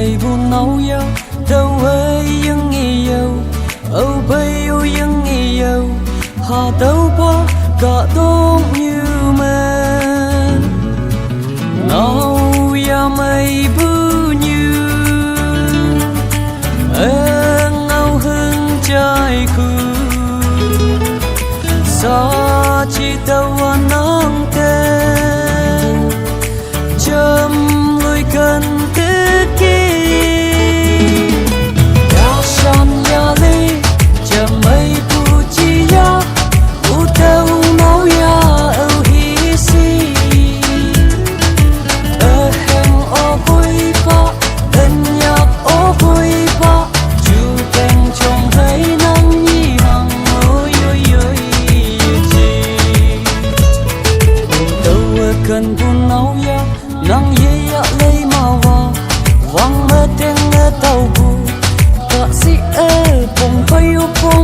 mây buồn nấu yêu đâu ơi những yêu âu bay yêu những yêu họ đâu qua cả đông như mẹ nấu ya mây bu như em ngao hương trái khu sao chỉ tàu nắng tên chấm người cần cần buồn nấu ya nắng ye ya lấy màu vàng vang mơ tiếng mơ tàu bu cả si e bông bay u bông